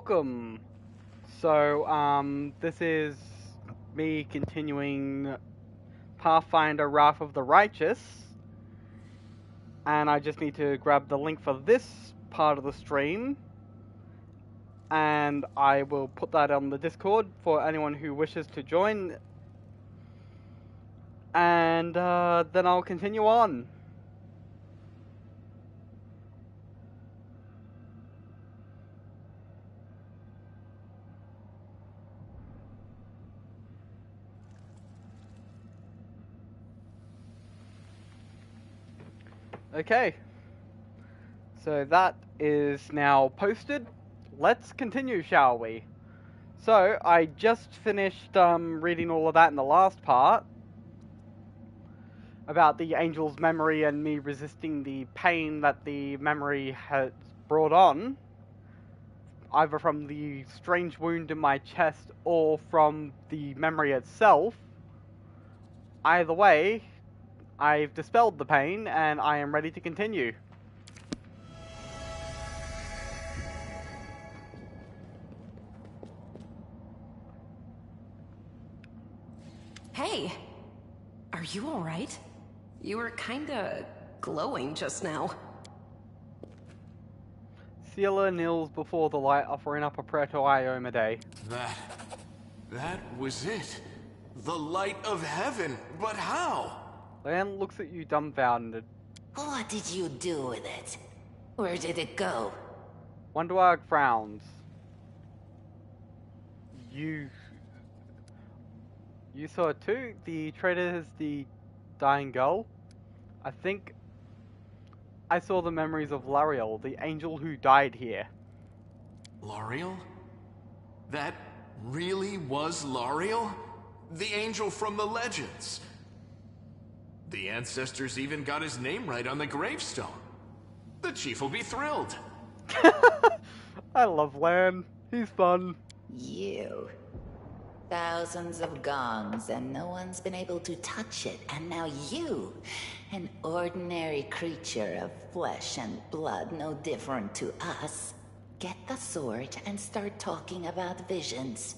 welcome. So, this is me continuing Pathfinder Wrath of the Righteous. And I just need to grab the link for this part of the stream. And I will put that on the Discord for anyone who wishes to join. And then I'll continue on. Okay, so that is now posted. Let's continue, shall we? So, I just finished reading all of that in the last part about the angel's memory and me resisting the pain that the memory has brought on, either from the strange wound in my chest or from the memory itself. Either way, I've dispelled the pain, and I am ready to continue. Hey, are you alright? You were kinda glowing just now. Ciela kneels before the light, offering up a prayer to Iomade. That was it. The light of heaven. But how? Lan looks at you dumbfounded. What did you do with it? Where did it go? Wonderwag frowns. You saw it too? The traitor is the dying girl? I think I saw the memories of Lariel, the angel who died here. Lariel? That really was Lariel? The angel from the legends. The ancestors even got his name right on the gravestone. The chief will be thrilled. I love Lan. He's fun. You. Thousands of gongs and no one's been able to touch it, and now you, an ordinary creature of flesh and blood no different to us, get the sword and start talking about visions.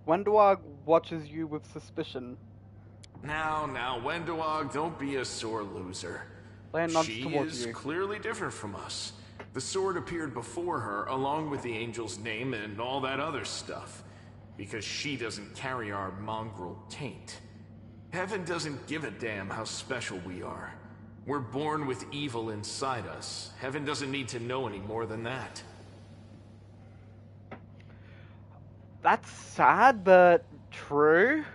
Wonderwag watches you with suspicion. Now, Wendoag, don't be a sore loser. Lan nods She towards is you. clearly different from us. The sword appeared before her, along with the angel's name and all that other stuff. Because she doesn't carry our mongrel taint. Heaven doesn't give a damn how special we are. We're born with evil inside us. Heaven doesn't need to know any more than that. That's sad, but true.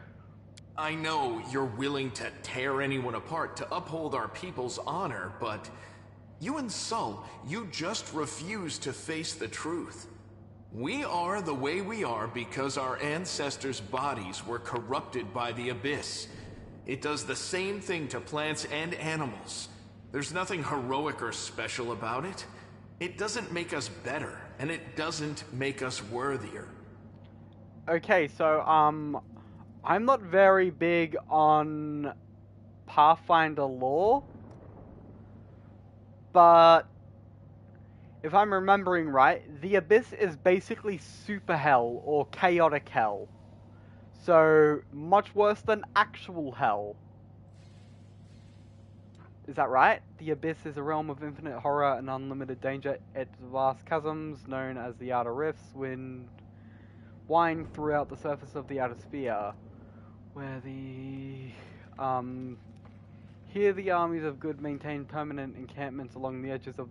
I know you're willing to tear anyone apart to uphold our people's honor, but you and Sol, you just refuse to face the truth. We are the way we are because our ancestors' bodies were corrupted by the Abyss. It does the same thing to plants and animals. There's nothing heroic or special about it. It doesn't make us better, and it doesn't make us worthier. Okay, so, I'm not very big on Pathfinder lore, but if I'm remembering right, the Abyss is basically super hell or chaotic hell. So, much worse than actual hell. Is that right? The Abyss is a realm of infinite horror and unlimited danger. Its vast chasms, known as the Outer Rifts, wind throughout the surface of the outer sphere, where here the armies of good maintain permanent encampments along the edges of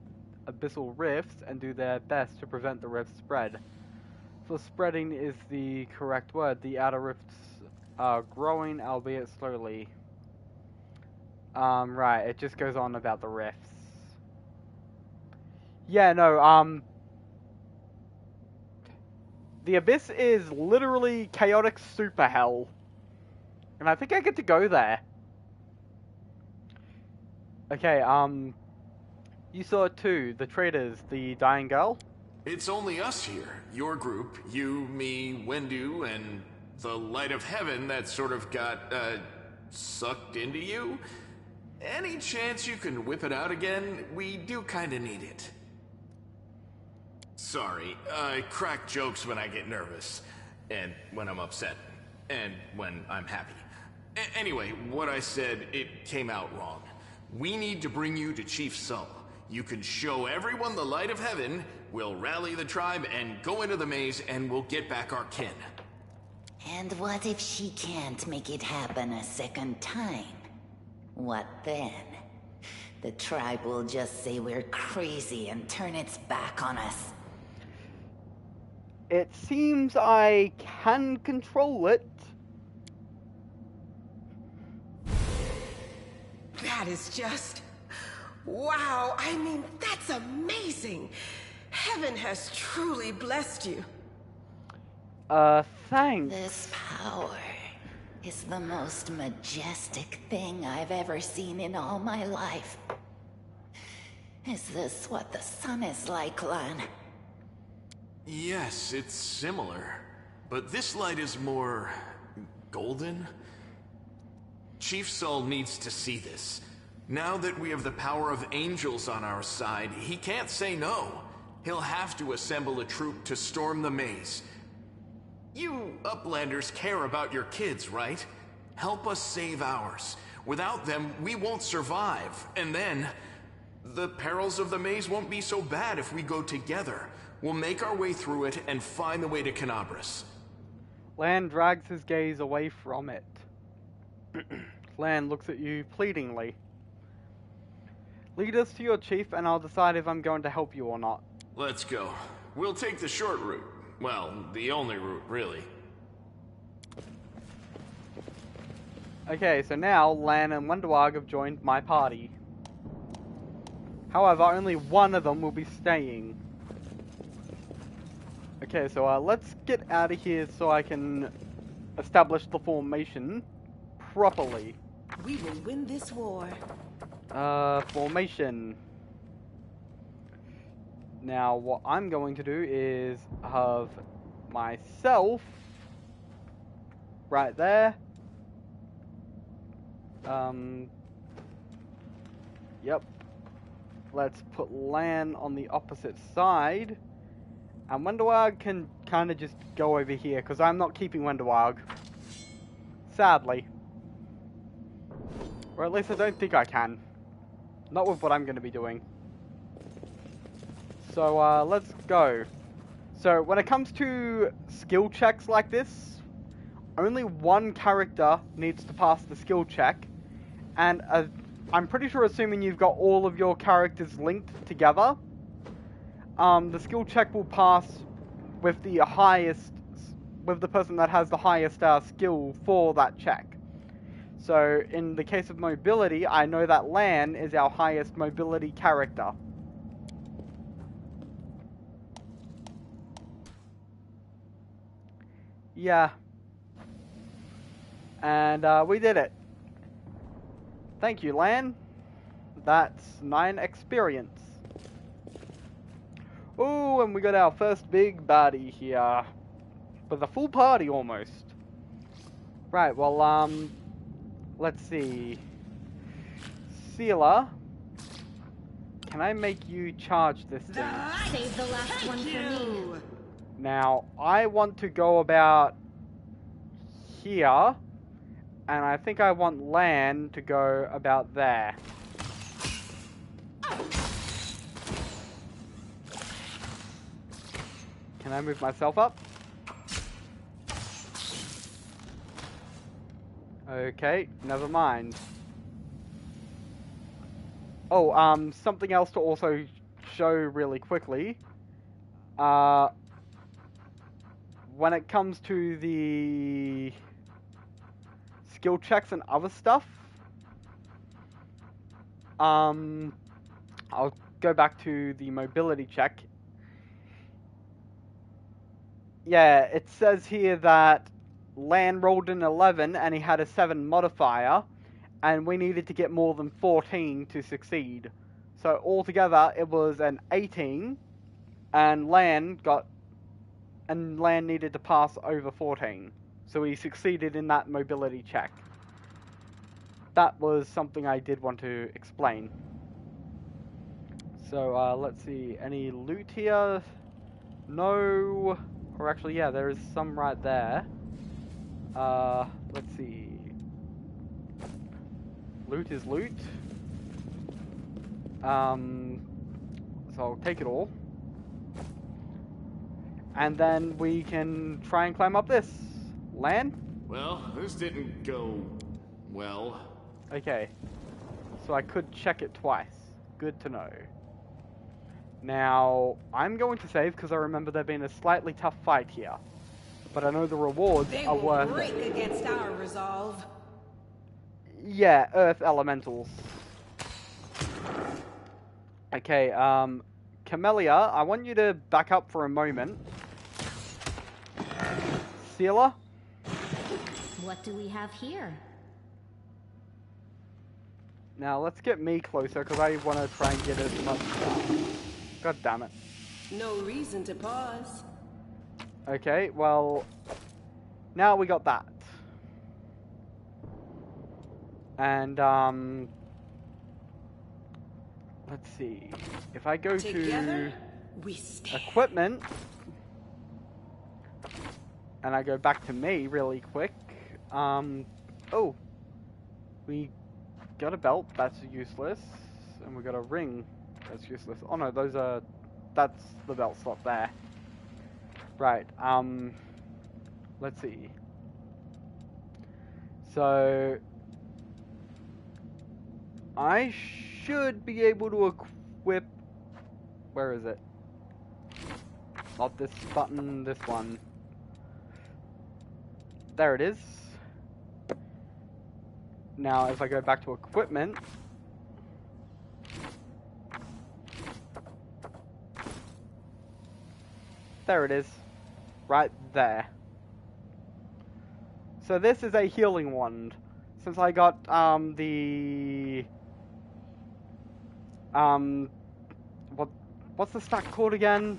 abyssal rifts and do their best to prevent the rifts spread. For spreading is the correct word. The outer rifts are growing, albeit slowly. Right, it just goes on about the rifts. Yeah, no, the Abyss is literally chaotic super hell. And I think I get to go there. Okay, you saw it too, the traitors, the dying girl? It's only us here. Your group, you, me, Wendu, and the light of heaven that sort of got, sucked into you. Any chance you can whip it out again? We do kinda need it. Sorry, I crack jokes when I get nervous, and when I'm upset, and when I'm happy. Anyway, what I said, it came out wrong. We need to bring you to Chief Sull. You can show everyone the light of heaven, we'll rally the tribe and go into the maze, and we'll get back our kin. And what if she can't make it happen a second time? What then? The tribe will just say we're crazy and turn its back on us. It seems I can control it. That is just... wow, I mean, that's amazing! Heaven has truly blessed you. Thanks. This power is the most majestic thing I've ever seen in all my life. Is this what the sun is like, Lan? Yes, it's similar. But this light is more... golden? Chief Sull needs to see this. Now that we have the power of angels on our side, he can't say no. He'll have to assemble a troop to storm the maze. You Uplanders care about your kids, right? Help us save ours. Without them, we won't survive. And then, the perils of the maze won't be so bad if we go together. We'll make our way through it and find the way to Canabras. Lan drags his gaze away from it. Lan looks at you pleadingly. Lead us to your chief and I'll decide if I'm going to help you or not. Let's go. We'll take the short route. Well, the only route, really. Okay, so now Lan and Wendawag have joined my party. However, only one of them will be staying. Okay, so let's get out of here so I can establish the formation properly. We will win this war. Formation. Now, what I'm going to do is have myself right there. Yep. Let's put Lan on the opposite side. And Wendawag can kind of just go over here, because I'm not keeping Wendawag. Sadly. Or at least I don't think I can. Not with what I'm going to be doing. So, let's go. So, when it comes to skill checks like this, only one character needs to pass the skill check. And I'm pretty sure, assuming you've got all of your characters linked together, the skill check will pass with the highest, with the person that has the highest skill for that check. So, in the case of mobility, I know that Lan is our highest mobility character. Yeah. And, we did it. Thank you, Lan. That's 9 experience. Ooh, and we got our first big baddie here. With a full party, almost. Right, well, let's see. Sealer. Can I make you charge this thing? Save the last one for me. Now, I want to go about here. And I think I want Lan to go about there. Can I move myself up? Okay, never mind. Oh, something else to also show really quickly. When it comes to the skill checks and other stuff, I'll go back to the mobility check. Yeah, it says here that Lan rolled an 11 and he had a 7 modifier, and we needed to get more than 14 to succeed. So altogether it was an 18, and Lan needed to pass over 14. So he succeeded in that mobility check. That was something I did want to explain. So let's see, any loot here? no... Or actually, yeah, there is some right there. Let's see. Loot is loot. So I'll take it all. And then we can try and climb up this. Land? Well, this didn't go well. Okay. So I could check it twice. Good to know. Now, I'm going to save because I remember there being a slightly tough fight here. But I know the rewards They are will worth break it. against our resolve. Yeah, Earth Elementals. Okay, Camellia, I want you to back up for a moment. Sealer? What do we have here? Now, let's get me closer, because I want to try and get as much... God damn it. No reason to pause. Okay, well... Now we got that. And, let's see. If I go Together, to we stand. equipment, and I go back to me really quick, oh, we got a belt, that's useless, and we got a ring, that's useless. Oh no, that's the belt slot there. Right, let's see. So, I should be able to equip, where is it? Not this button, this one. There it is. Now, if I go back to equipment, there it is. Right there. So this is a healing wand. Since I got, what's the stack called again?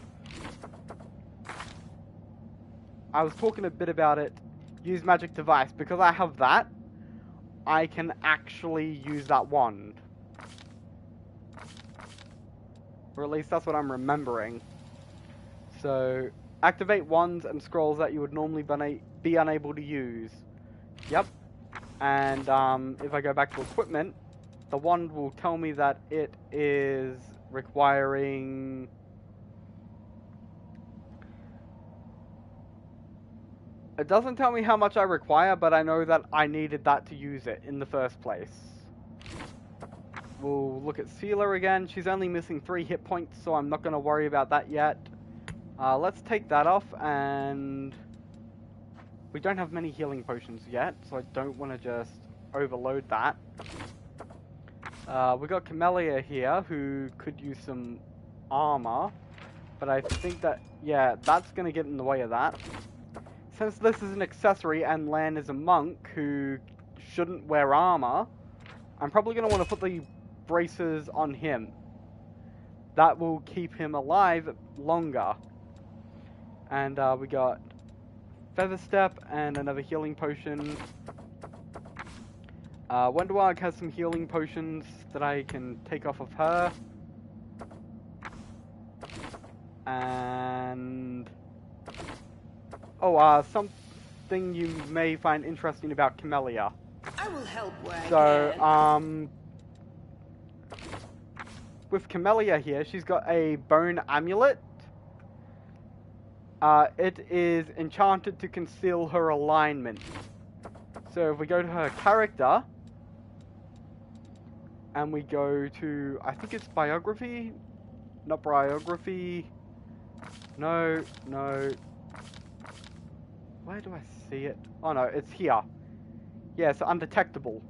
I was talking a bit about it. Use magic device. Because I have that, I can actually use that wand. Or at least that's what I'm remembering. So, activate wands and scrolls that you would normally be unable to use. Yep. And if I go back to equipment, the wand will tell me that it is requiring... It doesn't tell me how much I require, but I know that I needed that to use it in the first place. We'll look at Sealer again. She's only missing 3 hit points, so I'm not going to worry about that yet. Let's take that off, and... We don't have many healing potions yet, so I don't want to just overload that. We got Camellia here, who could use some armor. But I think that, yeah, that's going to get in the way of that. Since this is an accessory and Lan is a monk who shouldn't wear armor, I'm probably going to want to put the braces on him. That will keep him alive longer. And we got Feather Step and another healing potion. Wonderwog has some healing potions that I can take off of her. And... Oh, something you may find interesting about Camellia. I will help where I So, can. with Camellia here, she's got a bone amulet. It is enchanted to conceal her alignment. So if we go to her character, and we go to, I think it's biography? Not biography. No. Where do I see it? Oh no, it's here. Yeah, so undetectable.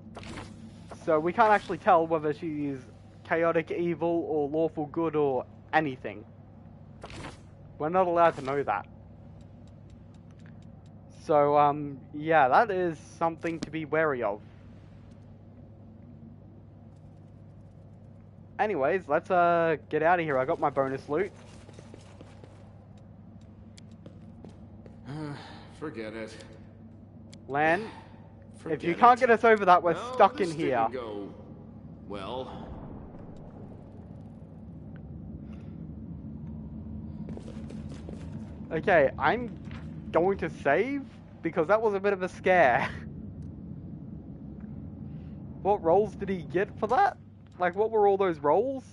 So we can't actually tell whether she's chaotic evil or lawful good or anything. We're not allowed to know that. So, yeah, that is something to be wary of. Anyways, let's, get out of here. I got my bonus loot. Forget it. Lan, Forget if you can't it. get us over that, we're No, stuck this in here. didn't go well. Okay, I'm going to save because that was a bit of a scare. What rolls did he get for that? Like, what were all those rolls?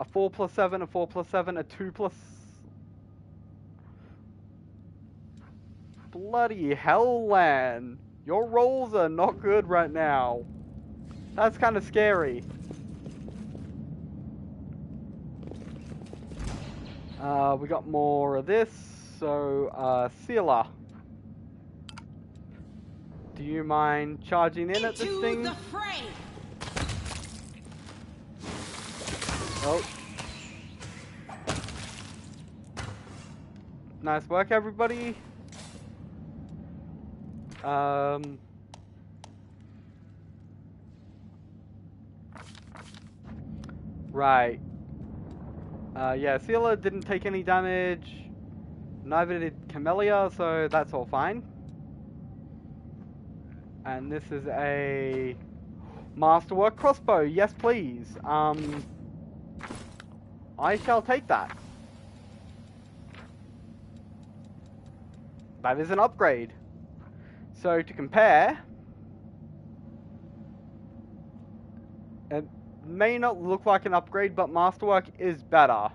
A 4 plus 7, a 4 plus 7, a 2 plus... Bloody hell, Lan. Your rolls are not good right now. That's kind of scary. We got more of this. So, Sealer. Do you mind charging in at this thing? The fray. Oh. Nice work, everybody. Right. Yeah, Sealer didn't take any damage. Neither did Camellia, so that's all fine. And this is a Masterwork crossbow. Yes, please. I shall take that. That is an upgrade. So to compare, it may not look like an upgrade, but Masterwork is better.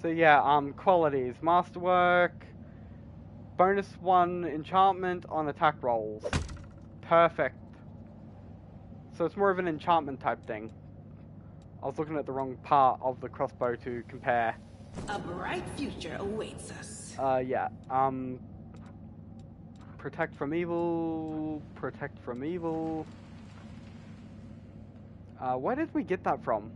So yeah, qualities. Masterwork, bonus 1 enchantment on attack rolls. Perfect. So it's more of an enchantment type thing. I was looking at the wrong part of the crossbow to compare. A bright future awaits us. Yeah. Protect from evil. Protect from evil. Where did we get that from?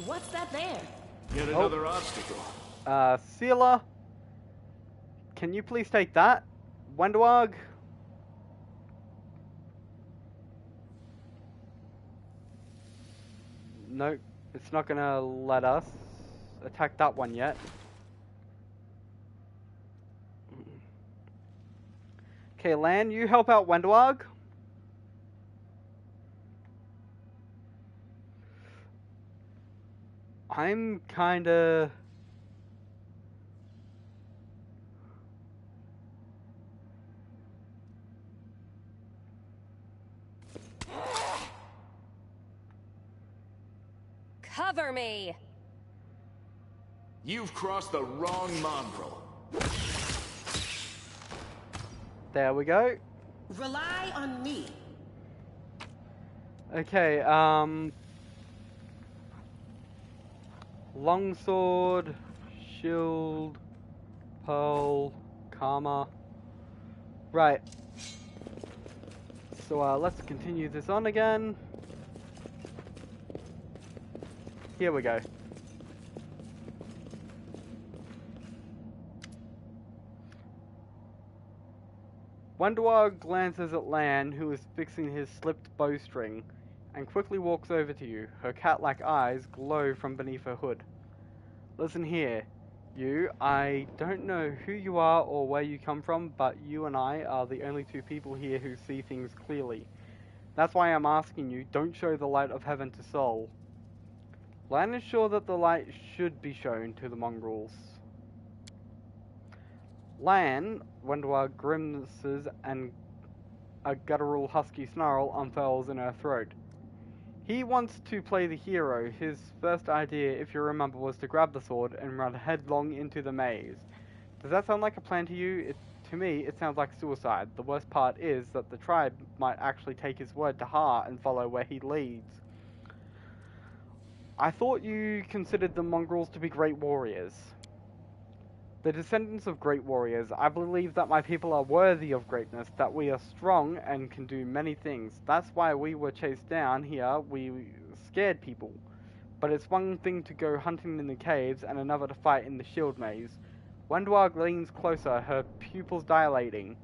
What's that there? Yet another obstacle. Sealer. Can you please take that? Wendwag. Nope, it's not gonna let us attack that one yet. Okay, Lan, you help out Wendwag. I'm kinda... Cover me! You've crossed the wrong mongrel. There we go. Rely on me. Okay, longsword, shield, pearl, karma. Right. So let's continue this on again. Here we go. Wendwag glances at Lan, who is fixing his slipped bowstring, and quickly walks over to you. Her cat-like eyes glow from beneath her hood. Listen here, you. I don't know who you are or where you come from, but you and I are the only two people here who see things clearly. That's why I'm asking you, don't show the light of heaven to Sol. Lan is sure that the light should be shown to the mongrels. Lan, Wendwag grimaces and a guttural husky snarl unfurls in her throat. He wants to play the hero. His first idea, if you remember, was to grab the sword and run headlong into the maze. Does that sound like a plan to you? To me, it sounds like suicide. The worst part is that the tribe might actually take his word to heart and follow where he leads. I thought you considered the mongrels to be great warriors. The descendants of great warriors, I believe that my people are worthy of greatness, that we are strong and can do many things. That's why we were chased down here. We scared people. But it's one thing to go hunting in the caves and another to fight in the shield maze. Wendwag leans closer, her pupils dilating.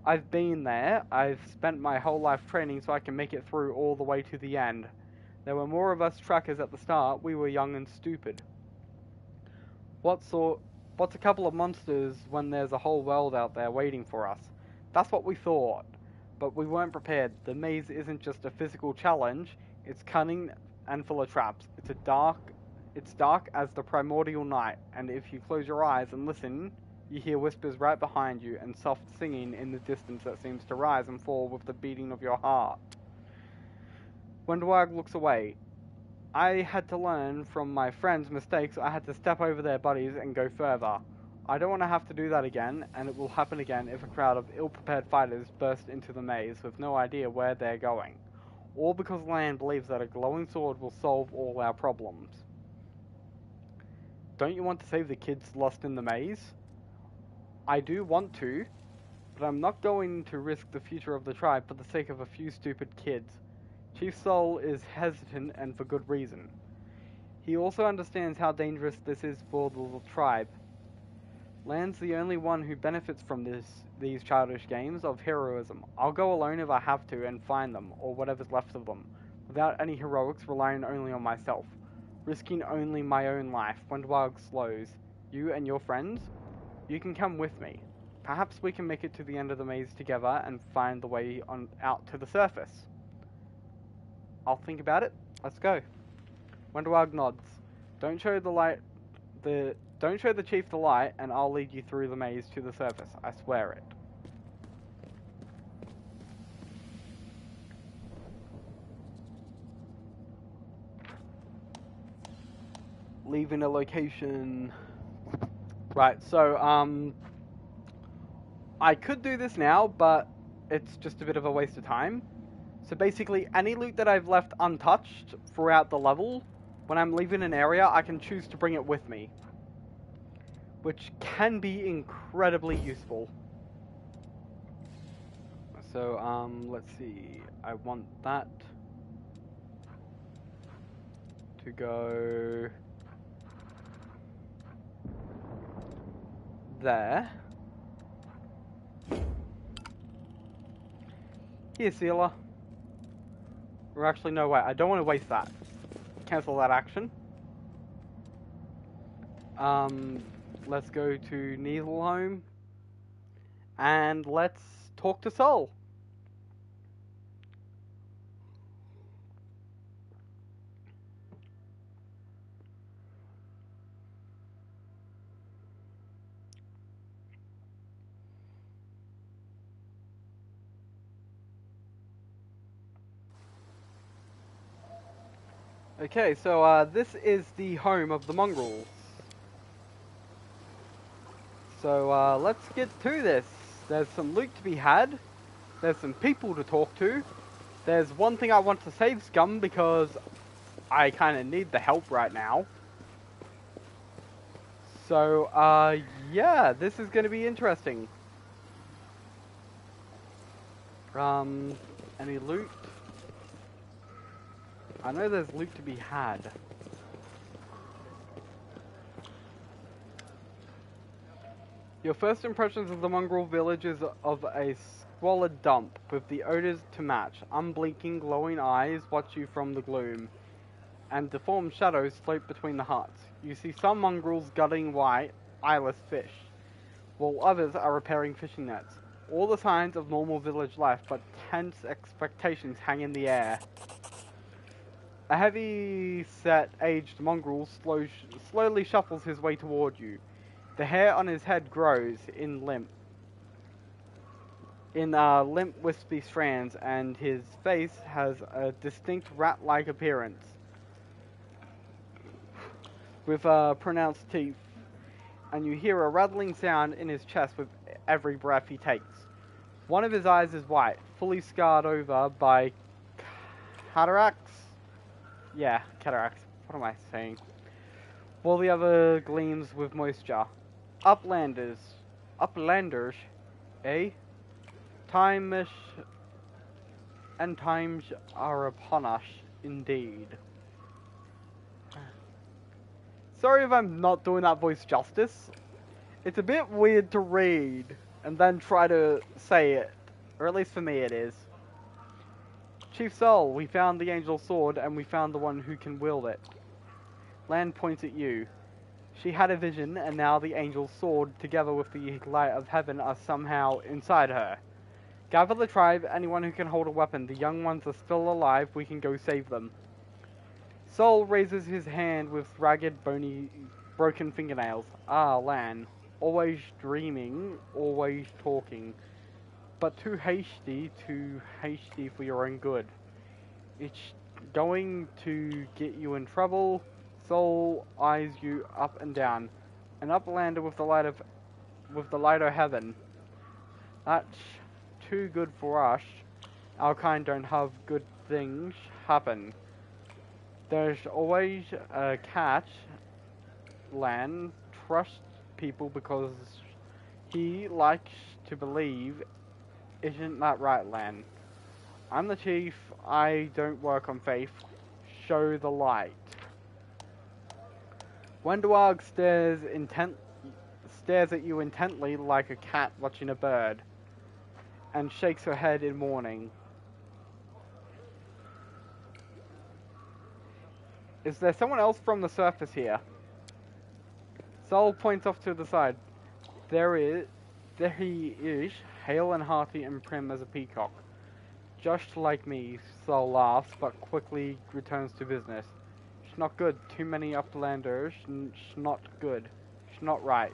I've been there. I've spent my whole life training so I can make it through all the way to the end. There were more of us trackers at the start. We were young and stupid. What's a couple of monsters when there's a whole world out there waiting for us? That's what we thought. But we weren't prepared. The maze isn't just a physical challenge, it's cunning and full of traps. It's dark as the primordial night, and if you close your eyes and listen, you hear whispers right behind you and soft singing in the distance that seems to rise and fall with the beating of your heart. Wendwag looks away. I had to learn from my friends' mistakes. I had to step over their bodies and go further. I don't want to have to do that again, and it will happen again if a crowd of ill-prepared fighters burst into the maze with no idea where they're going. All because Land believes that a glowing sword will solve all our problems. Don't you want to save the kids lost in the maze? I do want to, but I'm not going to risk the future of the tribe for the sake of a few stupid kids. Chief Soul is hesitant, and for good reason. He also understands how dangerous this is for the little tribe. Land's the only one who benefits from these childish games of heroism. I'll go alone if I have to and find them, or whatever's left of them, without any heroics, relying only on myself, risking only my own life. Wendwag slows. You and your friends? You can come with me. Perhaps we can make it to the end of the maze together and find the way out to the surface. I'll think about it. Let's go. Wendwag nods. Don't show the chief the light, and I'll lead you through the maze to the surface. I swear it. Leaving a location. Right, so, I could do this now, but it's just a bit of a waste of time. So basically, any loot that I've left untouched throughout the level, when I'm leaving an area, I can choose to bring it with me, which can be incredibly useful. So, let's see. I want that to go there. Here, Sealer. Or actually, no, wait. I don't want to waste that. Cancel that action. Let's go to Needleholm. And let's talk to Sol. Okay, so this is the home of the Mongrels. So let's get to this. There's some loot to be had. There's some people to talk to. There's one thing I want to save Scum because I kind of need the help right now. So, yeah, this is going to be interesting. Any loot? I know there's loot to be had. Your first impressions of the mongrel village is of a squalid dump, with the odors to match. Unblinking, glowing eyes watch you from the gloom, and deformed shadows float between the huts. You see some mongrels gutting white, eyeless fish, while others are repairing fishing nets. All the signs of normal village life, but tense expectations hang in the air. A heavy-set, aged mongrel slowly shuffles his way toward you. The hair on his head grows in limp, wispy strands, and his face has a distinct rat-like appearance, with pronounced teeth. And you hear a rattling sound in his chest with every breath he takes. One of his eyes is white, fully scarred over by cataracts. Yeah, cataracts. What am I saying? While the other gleams with moisture. Uplanders, eh? Times are upon us, indeed. Sorry if I'm not doing that voice justice. It's a bit weird to read and then try to say it. Or at least for me it is. Chief Sol, we found the Angel's Sword and we found the one who can wield it. Land points at you. She had a vision, and now the Angel's Sword, together with the light of heaven, are somehow inside her. Gather the tribe, anyone who can hold a weapon. The young ones are still alive, we can go save them. Sol raises his hand with ragged, bony, broken fingernails. Ah, Lan. Always dreaming, always talking. But too hasty for your own good. It's going to get you in trouble. Sol eyes you up and down. An uplander with the light of heaven. That's too good for us. Our kind don't have good things happen. There's always a catch. Lan trusts people because he likes to believe. Isn't that right, Lan? I'm the chief. I don't work on faith. Show the light. Wenduag stares at you intently like a cat watching a bird, and shakes her head in mourning. Is there someone else from the surface here? Sol points off to the side. There he is, hale and hearty and prim as a peacock. Just like me, Sol laughs, but quickly returns to business. It's not good. Too many uplanders. It's not good. It's not right.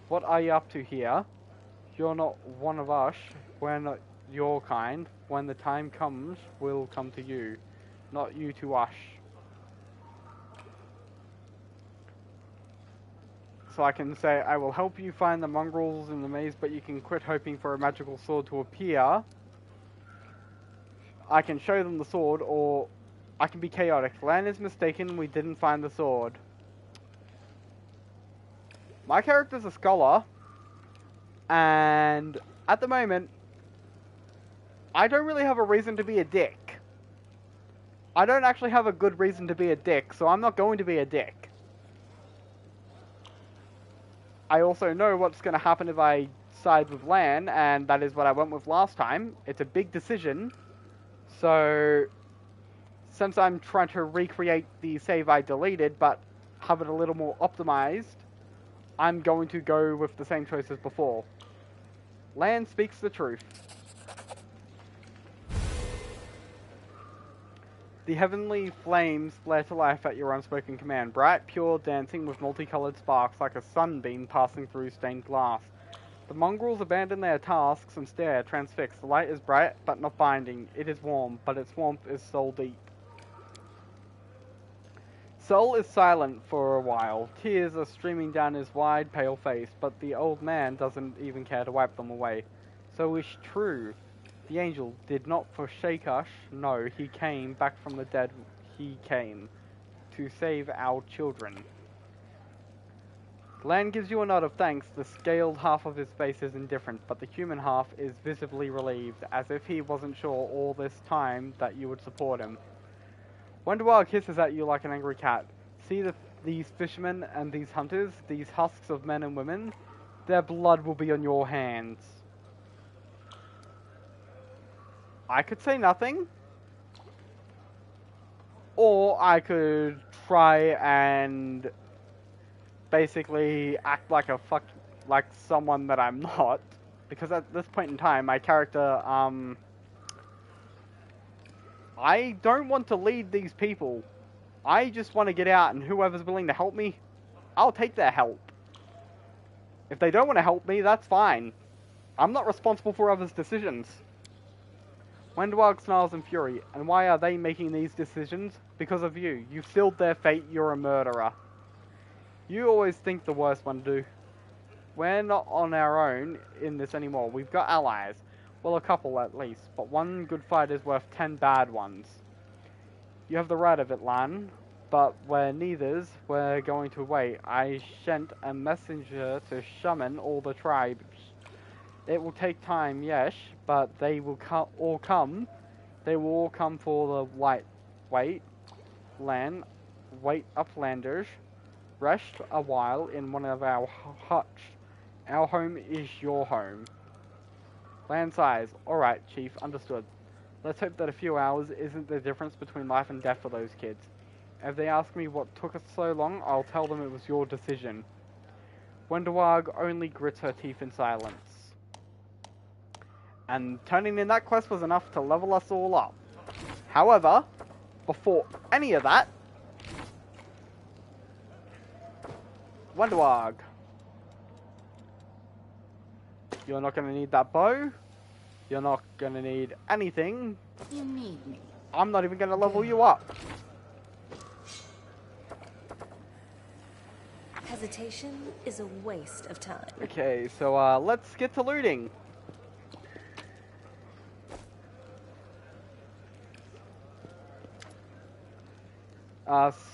What are you up to here? You're not one of us. We're not your kind. When the time comes, we'll come to you. Not you to us. So I can say, I will help you find the mongrels in the maze, but you can quit hoping for a magical sword to appear. I can show them the sword, or I can be chaotic. Lan is mistaken, we didn't find the sword. My character's a scholar, and at the moment, I don't really have a reason to be a dick. I don't actually have a good reason to be a dick, so I'm not going to be a dick. I also know what's going to happen if I side with Lan, and that is what I went with last time. It's a big decision. So, since I'm trying to recreate the save I deleted, but have it a little more optimized, I'm going to go with the same choice as before. Lan speaks the truth. The heavenly flames flare to life at your unspoken command, bright, pure, dancing with multicolored sparks like a sunbeam passing through stained glass. The mongrels abandon their tasks and stare, transfixed. The light is bright, but not binding. It is warm, but its warmth is soul deep. Sol is silent for a while. Tears are streaming down his wide, pale face, but the old man doesn't even care to wipe them away. So it's true. The angel did not forsake us. No, he came back from the dead. He came to save our children. Lan gives you a nod of thanks. The scaled half of his face is indifferent, but the human half is visibly relieved, as if he wasn't sure all this time that you would support him. Wenduag hisses at you like an angry cat. See these fishermen and these hunters, these husks of men and women? Their blood will be on your hands. I could say nothing. Or I could try and basically act like like someone that I'm not, because at this point in time, my character, I don't want to lead these people. I just want to get out, and whoever's willing to help me, I'll take their help. If they don't want to help me, that's fine. I'm not responsible for others' decisions. Wenduag snarls in fury. And why are they making these decisions? Because of you. You've sealed their fate, you're a murderer. You always think the worst one to do. We're not on our own in this anymore. We've got allies. Well, a couple at least. But one good fight is worth 10 bad ones. You have the right of it, Lan. But we're neithers. We're going to wait. I sent a messenger to summon all the tribes. It will take time, yes, but they will all come. They will all come for the light. Wait, Lan. Wait, uplanders. Rest a while in one of our huts. Our home is your home. Lan sighs. Alright, Chief, understood. Let's hope that a few hours isn't the difference between life and death for those kids. If they ask me what took us so long, I'll tell them it was your decision. Wenduag only grits her teeth in silence. And turning in that quest was enough to level us all up. However, before any of that, Wonderwog, you're not going to need that bow. You're not going to need anything. You need me. I'm not even going to level you up. Hesitation is a waste of time. Okay, so let's get to looting.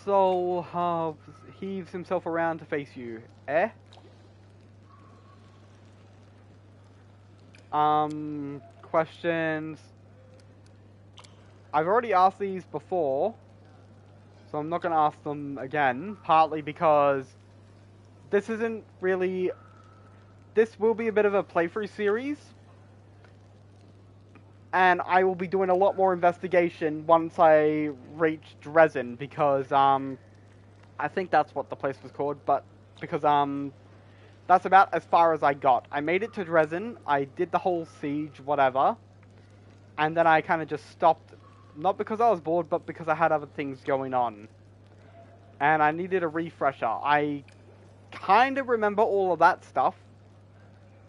Soul heaves himself around to face you. Questions. I've already asked these before, so I'm not going to ask them again, partly because this isn't really... This will be a bit of a playthrough series, and I will be doing a lot more investigation once I reach Dresden, because, I think that's what the place was called, but, because, that's about as far as I got. I made it to Dresden, I did the whole siege, whatever, and then I kind of just stopped, not because I was bored, but because I had other things going on. And I needed a refresher. I kind of remember all of that stuff,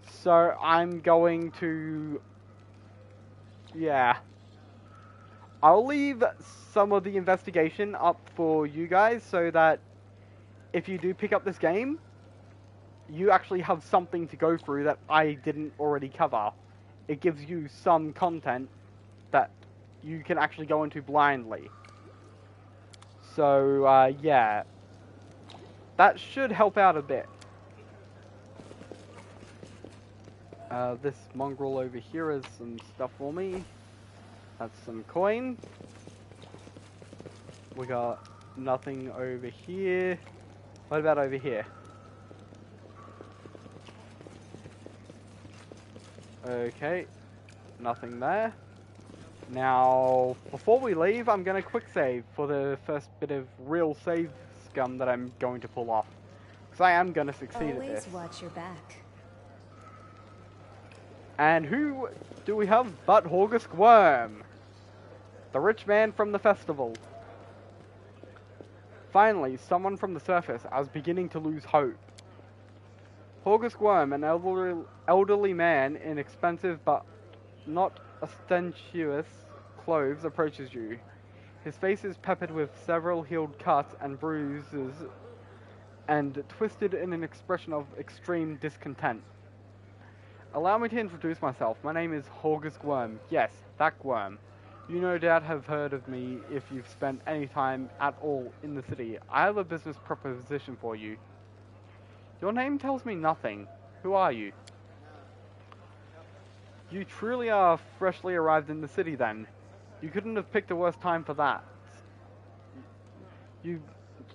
so I'm going to... Yeah. I'll leave some of the investigation up for you guys so that if you do pick up this game, you actually have something to go through that I didn't already cover. It gives you some content that you can actually go into blindly. So, yeah. That should help out a bit. This mongrel over here is some stuff for me. That's some coin. We got nothing over here. What about over here? Okay, nothing there. Now, before we leave, I'm going to quick save for the first bit of real save scum that I'm going to pull off. Because I am going to succeed at this. Always watch your back. And who do we have but Horgusk Worm, the rich man from the festival. Finally, someone from the surface. I was beginning to lose hope. Horgusk Worm, an elderly man in expensive but not ostentatious clothes, approaches you. His face is peppered with several healed cuts and bruises and twisted in an expression of extreme discontent. Allow me to introduce myself. My name is Horgusk Worm. Yes, that worm. You no doubt have heard of me if you've spent any time at all in the city. I have a business proposition for you. Your name tells me nothing. Who are you? You truly are freshly arrived in the city then. You couldn't have picked a worse time for that. You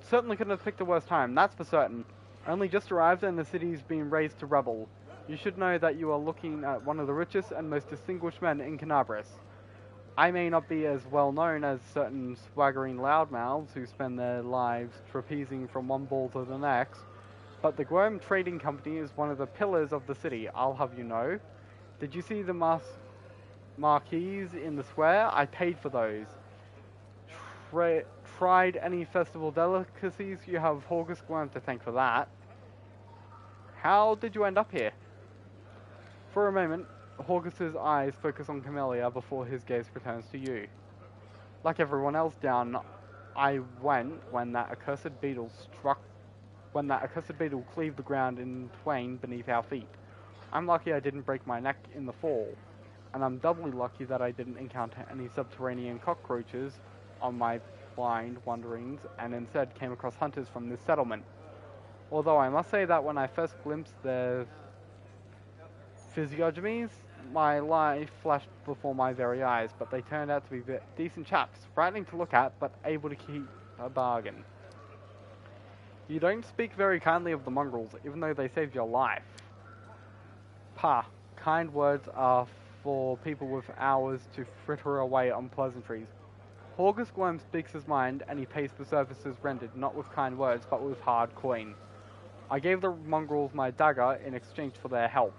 certainly couldn't have picked a worse time, that's for certain. Only just arrived and the city's been razed to rubble. You should know that you are looking at one of the richest and most distinguished men in Canabris. I may not be as well known as certain swaggering loudmouths who spend their lives trapezing from one ball to the next, but the Worm Trading Company is one of the pillars of the city, I'll have you know. Did you see the marquees in the square? I paid for those. Tried any festival delicacies? You have Horgusk Worm to thank for that. How did you end up here? For a moment, Horgusk's eyes focus on Camellia before his gaze returns to you. Like everyone else down, I went when that accursed beetle cleaved the ground in twain beneath our feet. I'm lucky I didn't break my neck in the fall, and I'm doubly lucky that I didn't encounter any subterranean cockroaches on my blind wanderings, and instead came across hunters from this settlement. Although I must say that when I first glimpsed their physiognomies, my life flashed before my very eyes, but they turned out to be decent chaps, frightening to look at, but able to keep a bargain. You don't speak very kindly of the mongrels, even though they saved your life. Pah, kind words are for people with hours to fritter away on pleasantries. Horgusk Worm speaks his mind, and he pays for services rendered not with kind words, but with hard coin. I gave the mongrels my dagger in exchange for their help.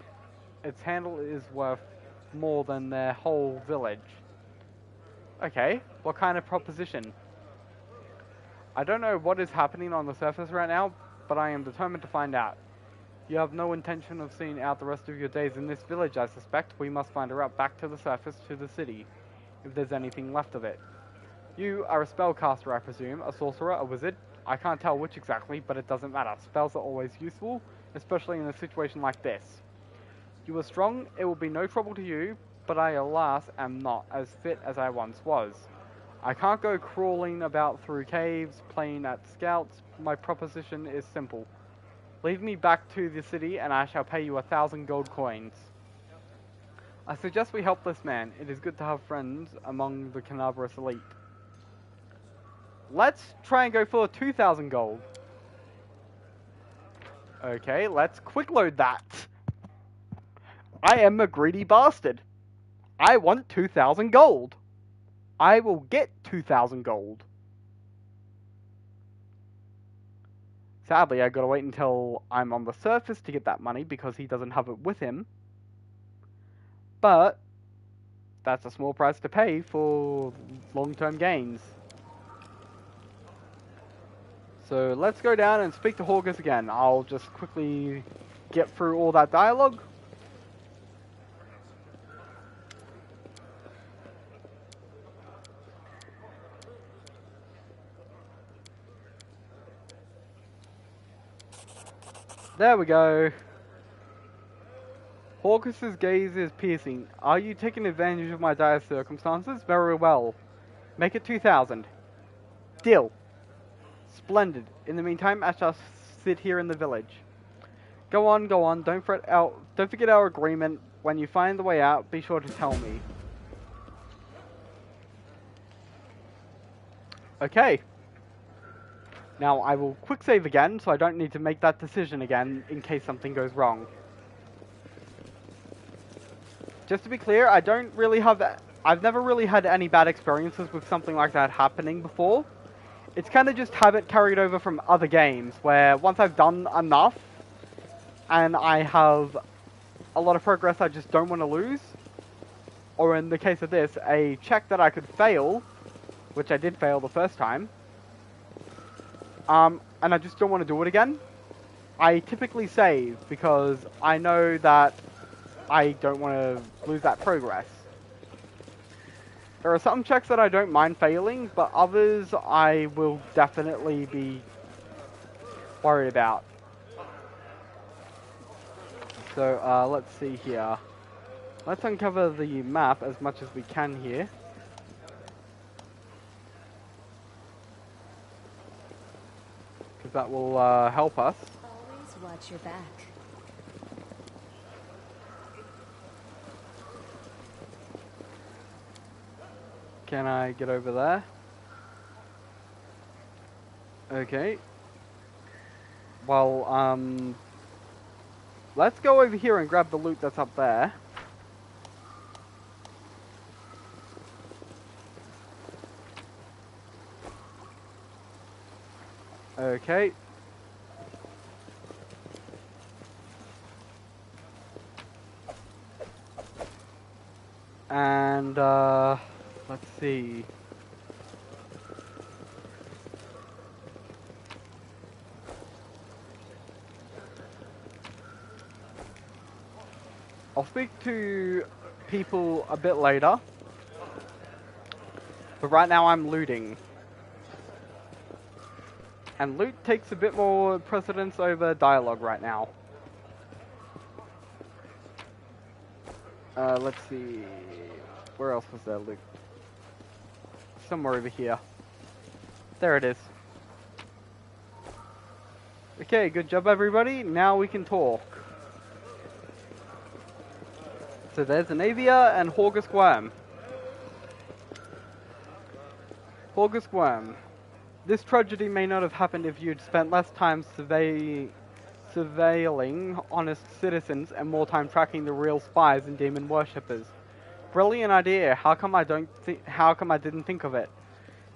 Its handle is worth more than their whole village. Okay, what kind of proposition? I don't know what is happening on the surface right now, but I am determined to find out. You have no intention of seeing out the rest of your days in this village, I suspect. We must find a route back to the surface to the city, if there's anything left of it. You are a spellcaster, I presume, a sorcerer, a wizard. I can't tell which exactly, but it doesn't matter. Spells are always useful, especially in a situation like this. You are strong, it will be no trouble to you, but I, alas, am not as fit as I once was. I can't go crawling about through caves, playing at scouts. My proposition is simple. Lead me back to the city, and I shall pay you 1,000 gold coins. I suggest we help this man. It is good to have friends among the Canaveras elite. Let's try and go for 2,000 gold. Okay, let's quick load that. I am a greedy bastard. I want 2,000 gold. I will get 2,000 gold. Sadly, I gotta wait until I'm on the surface to get that money because he doesn't have it with him. But that's a small price to pay for long-term gains. So let's go down and speak to Horgus again. I'll just quickly get through all that dialogue. There we go. Horgus's gaze is piercing. Are you taking advantage of my dire circumstances? Very well. Make it 2,000. Deal. Splendid. In the meantime, I shall sit here in the village. Go on, go on. Don't fret out. Don't forget our agreement. When you find the way out, be sure to tell me. Okay. Now, I will quick save again, so I don't need to make that decision again in case something goes wrong. Just to be clear, I've never really had any bad experiences with something like that happening before. It's kind of just have it carried over from other games, where once I've done enough, and I have a lot of progress I just don't want to lose, or in the case of this, a check that I could fail, which I did fail the first time, and I just don't want to do it again. I typically save, because I know that I don't want to lose that progress. There are some checks that I don't mind failing, but others I will definitely be worried about. So, let's see here. Let's uncover the map as much as we can here. Because that will help us. Always watch your back. Can I get over there? Okay. Well, let's go over here and grab the loot that's up there. Okay. And, let's see. I'll speak to people a bit later. But right now I'm looting. And loot takes a bit more precedence over dialogue right now. Let's see. Where else was there loot? Somewhere over here. There it is. Okay, good job everybody. Now we can talk. So there's Anavia and Horgus Worm. Horgus Worm. This tragedy may not have happened if you'd spent less time surveilling honest citizens and more time tracking the real spies and demon worshippers. Brilliant idea. How come I didn't think of it?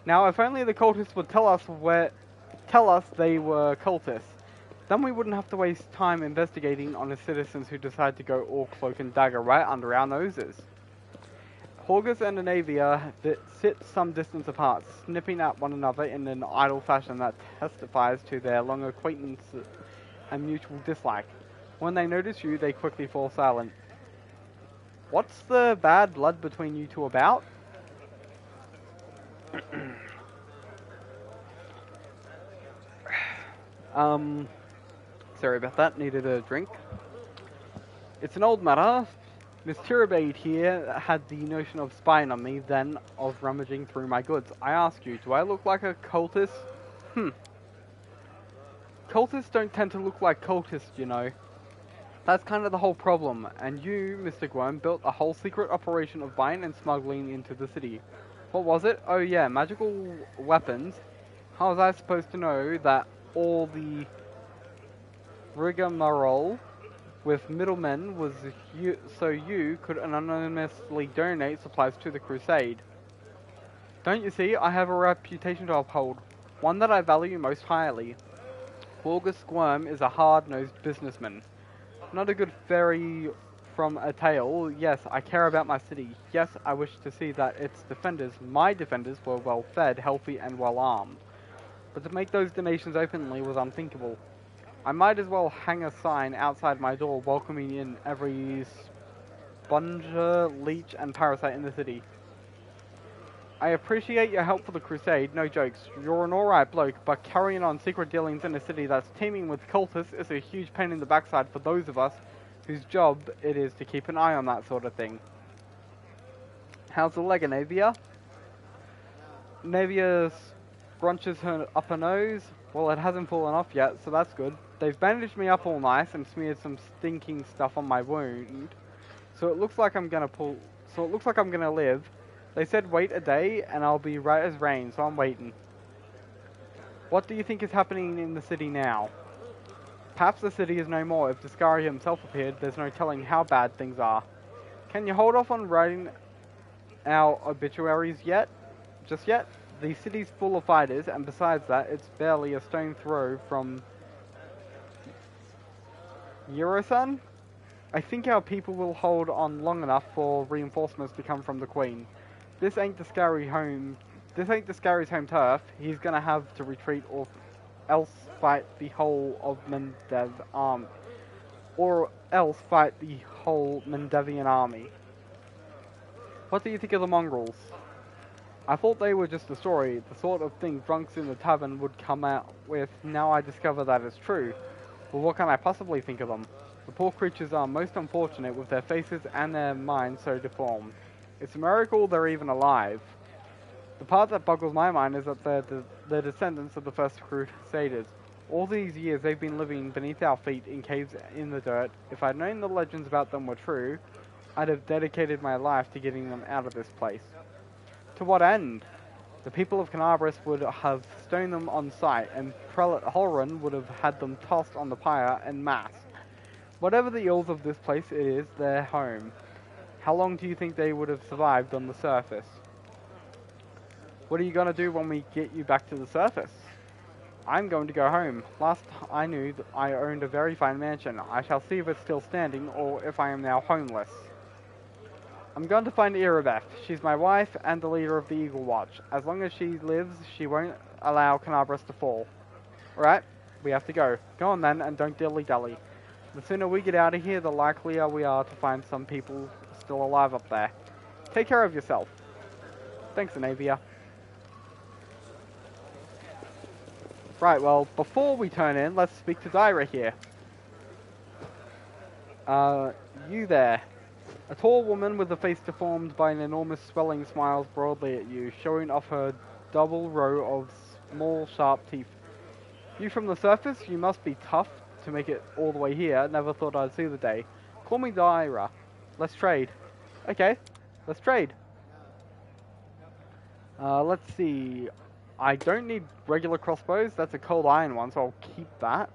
Now, if only the cultists would tell us they were cultists. Then we wouldn't have to waste time investigating on the citizens who decide to go all cloak and dagger right under our noses. Horgus and Anavia sit some distance apart, snipping at one another in an idle fashion that testifies to their long acquaintance and mutual dislike. When they notice you, they quickly fall silent. What's the bad blood between you two about? Sorry about that, needed a drink. It's an old matter. Miss Tirabade here had the notion of spying on me, then of rummaging through my goods. I ask you, do I look like a cultist? Cultists don't tend to look like cultists, you know. That's kind of the whole problem, and you, Mr. Gwyn, built a whole secret operation of buying and smuggling into the city. What was it? Oh yeah, magical weapons. How was I supposed to know that all the rigmarole with middlemen was so you could anonymously donate supplies to the crusade? Don't you see, I have a reputation to uphold, one that I value most highly. August Squirm is a hard-nosed businessman. Not a good fairy from a tale. Yes, I care about my city. Yes, I wish to see that its defenders, my defenders, were well fed, healthy, and well armed. But to make those donations openly was unthinkable. I might as well hang a sign outside my door welcoming in every sponger, leech, and parasite in the city. I appreciate your help for the crusade, no jokes. You're an alright bloke, but carrying on secret dealings in a city that's teeming with cultists is a huge pain in the backside for those of us whose job it is to keep an eye on that sort of thing. How's the leg, Navia? Navia scrunches her upper nose. Well, it hasn't fallen off yet, so that's good. They've bandaged me up all nice and smeared some stinking stuff on my wound. So it looks like I'm gonna live. They said wait a day and I'll be right as rain, so I'm waiting. What do you think is happening in the city now? Perhaps the city is no more. If Discari himself appeared, there's no telling how bad things are. Can you hold off on writing our obituaries yet? Just yet? The city's full of fighters, and besides that, it's barely a stone throw from Eurosun? I think our people will hold on long enough for reinforcements to come from the Queen. This ain't Discari's home turf. He's gonna have to retreat or else fight the whole of Mendevian army. What do you think of the Mongrels? I thought they were just a story, the sort of thing drunks in the tavern would come out with. Now I discover that it's true. Well, what can I possibly think of them? The poor creatures are most unfortunate with their faces and their minds so deformed. It's a miracle they're even alive. The part that boggles my mind is that they're descendants of the first Crusaders. All these years they've been living beneath our feet in caves in the dirt. If I'd known the legends about them were true, I'd have dedicated my life to getting them out of this place. To what end? The people of Canabras would have stoned them on sight, and Prelate Holrun would have had them tossed on the pyre en masse. Whatever the ills of this place, it is their home. How long do you think they would have survived on the surface? What are you going to do when we get you back to the surface? I'm going to go home. Last I knew, I owned a very fine mansion. I shall see if it's still standing, or if I am now homeless. I'm going to find Irabeth. She's my wife and the leader of the Eagle Watch. As long as she lives, she won't allow Canabras to fall. Alright, we have to go. Go on then, and don't dilly-dally. The sooner we get out of here, the likelier we are to find some people still alive up there. Take care of yourself. Thanks, Anavia. Right, well, before we turn in, let's speak to Dyra here. You there. A tall woman with a face deformed by an enormous swelling smiles broadly at you, showing off her double row of small, sharp teeth. You from the surface? You must be tough to make it all the way here. Never thought I'd see the day. Call me Dyra. Let's trade. Okay, let's trade. Let's see. I don't need regular crossbows. That's a cold iron one, so I'll keep that.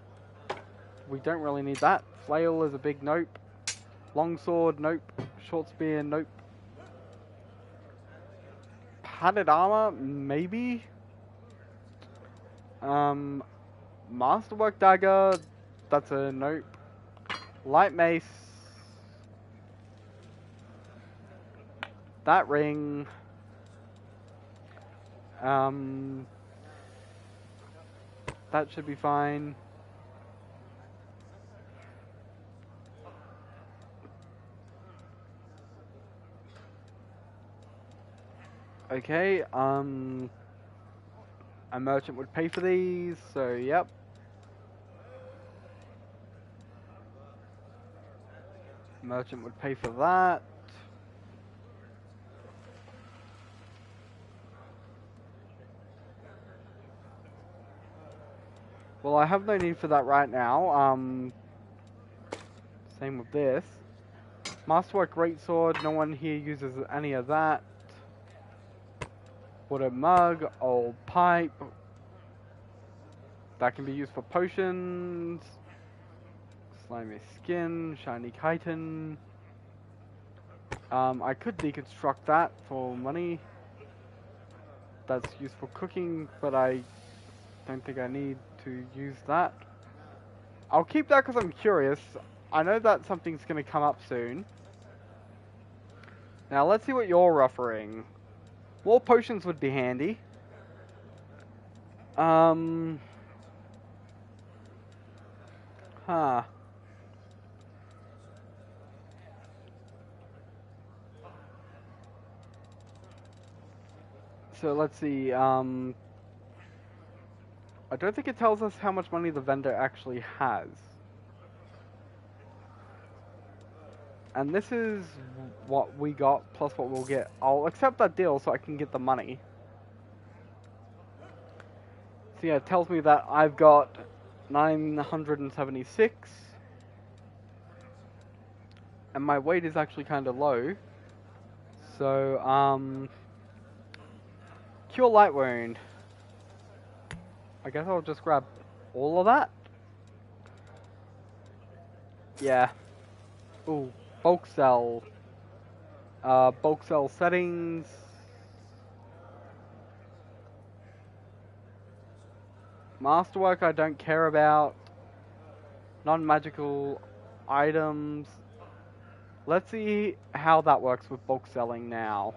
We don't really need that. Flail is a big nope. Longsword, nope. Short spear, nope. Padded armor, maybe. Masterwork dagger, That's a nope. Light mace. That ring. That should be fine. Okay, a merchant would pay for these, so yep. Merchant would pay for that. Well, I have no need for that right now. Same with this. Masterwork Greatsword, no one here uses any of that. Wooden mug, old pipe. That can be used for potions. Slimy skin, shiny chitin. I could deconstruct that for money. That's used for cooking, but I don't think I need to use that. I'll keep that because I'm curious. I know that something's going to come up soon. Now let's see what you're offering. More potions would be handy. Huh. So let's see, I don't think it tells us how much money the vendor actually has. And this is what we got plus what we'll get. I'll accept that deal so I can get the money. So yeah, it tells me that I've got 976. And my weight is actually kind of low. So, Cure Light Wound. I guess I'll just grab all of that. Yeah. Ooh, bulk cell. Bulk cell settings. Masterwork I don't care about. Non-magical items. Let's see how that works with bulk selling now.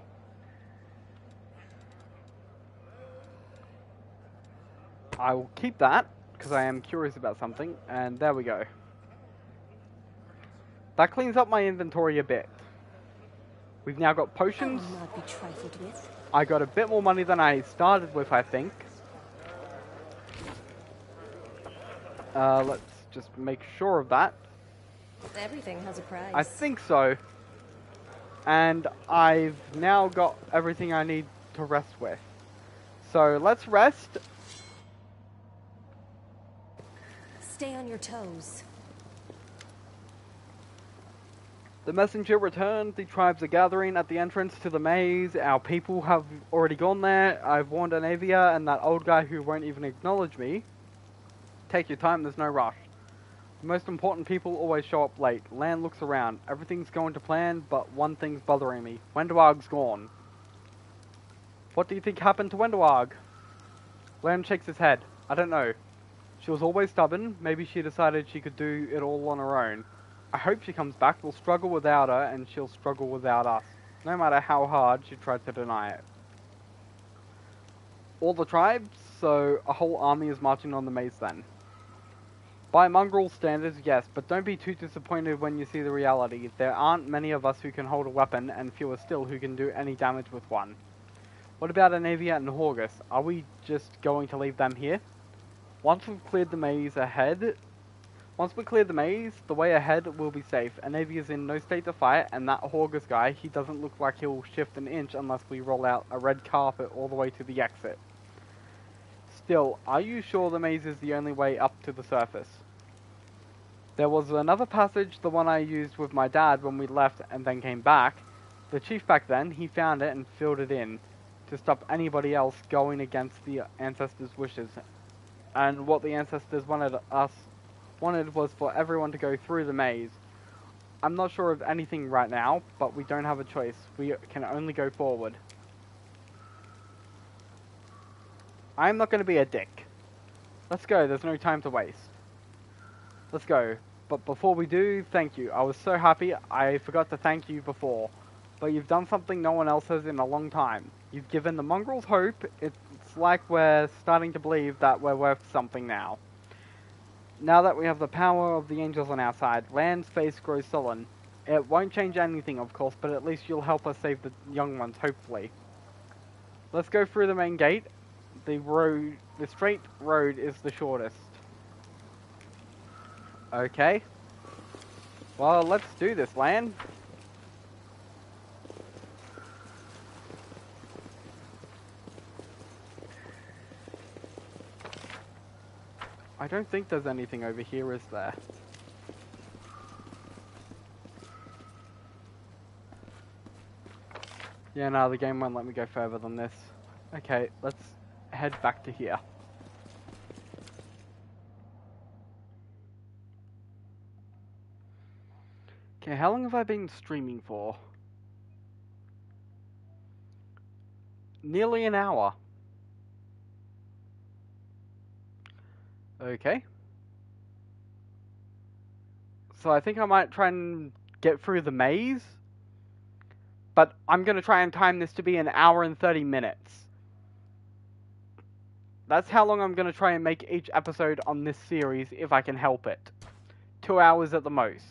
I will keep that, because I am curious about something, and there we go. That cleans up my inventory a bit. We've now got potions. I will not be trifled with. I got a bit more money than I started with, I think. Let's just make sure of that. Everything has a price. I think so. And I've now got everything I need to rest with. So let's rest. Stay on your toes. The messenger returned. The tribes are gathering at the entrance to the maze. Our people have already gone there. I've warned Anavia and that old guy who won't even acknowledge me. Take your time, there's no rush. The most important people always show up late. Lan looks around. Everything's going to plan, but one thing's bothering me. Wendoarg's gone. What do you think happened to Wendoarg? Lan shakes his head. I don't know. She was always stubborn. Maybe she decided she could do it all on her own. I hope she comes back. We'll struggle without her, and she'll struggle without us. No matter how hard she tries to deny it. All the tribes, so a whole army is marching on the maze then. By Mongrel standards, yes, but don't be too disappointed when you see the reality. There aren't many of us who can hold a weapon, and fewer still who can do any damage with one. What about Anavia and Horgus? Are we just going to leave them here? Once we clear the maze, the way ahead will be safe. Anavia's in no state to fight, and that Horgus guy, he doesn't look like he'll shift an inch unless we roll out a red carpet all the way to the exit. Still, are you sure the maze is the only way up to the surface? There was another passage, the one I used with my dad when we left and then came back. The chief back then, he found it and filled it in to stop anybody else going against the ancestors' wishes. And what the ancestors wanted was for everyone to go through the maze. I'm not sure of anything right now, but we don't have a choice. We can only go forward. I'm not going to be a dick. Let's go, there's no time to waste. Let's go. But before we do, thank you. I was so happy I forgot to thank you before. But you've done something no one else has in a long time. You've given the Mongrels hope. It's like we're starting to believe that we're worth something now. Now that we have the power of the angels on our side, Land's face grows sullen. It won't change anything, of course, but at least you'll help us save the young ones, hopefully. Let's go through the main gate. The straight road is the shortest. Okay. Well, let's do this, Land. I don't think there's anything over here, is there? Yeah, no, the game won't let me go further than this. Okay, let's head back to here. Okay, how long have I been streaming for? Nearly an hour. Okay. So I think I might try and get through the maze. But I'm going to try and time this to be an hour and 30 minutes. That's how long I'm going to try and make each episode on this series if I can help it. 2 hours at the most.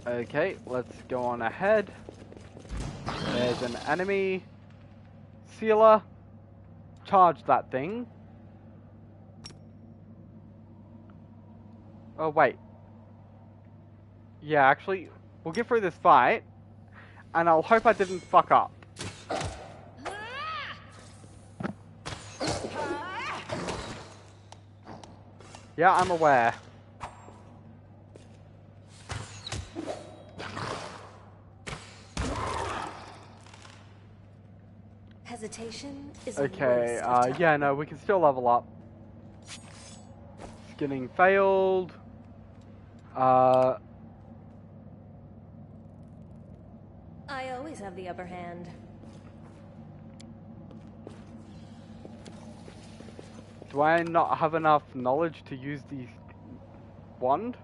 Okay, let's go on ahead. There's an enemy. Sealer. Charge that thing. Oh, wait. Yeah, actually, we'll get through this fight. And I'll hope I didn't fuck up. Yeah, I'm aware. Hesitation is Okay, a waste of yeah, time. no, we can still level up. Skinning failed. I always have the upper hand. Do I not have enough knowledge to use the wand?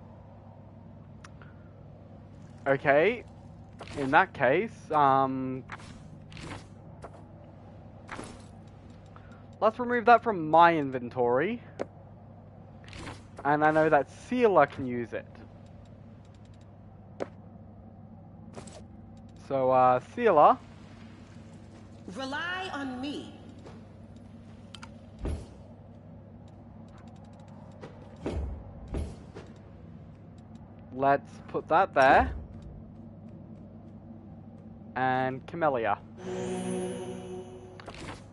Okay, in that case, let's remove that from my inventory. And I know that Sealer can use it. So, Sealer. Rely on me. Let's put that there. And Camellia.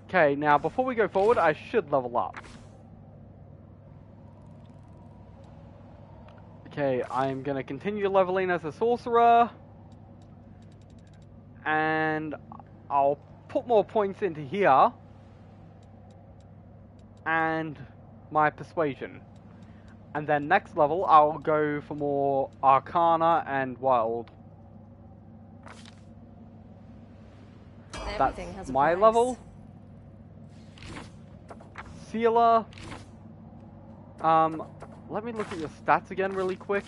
Okay, now before we go forward, I should level up. Okay, I'm gonna continue leveling as a sorcerer. And I'll put more points into here. And my persuasion. And then next level, I'll go for more Arcana and Wild. Everything That's has a my price. level. Sealer. Let me look at your stats again really quick.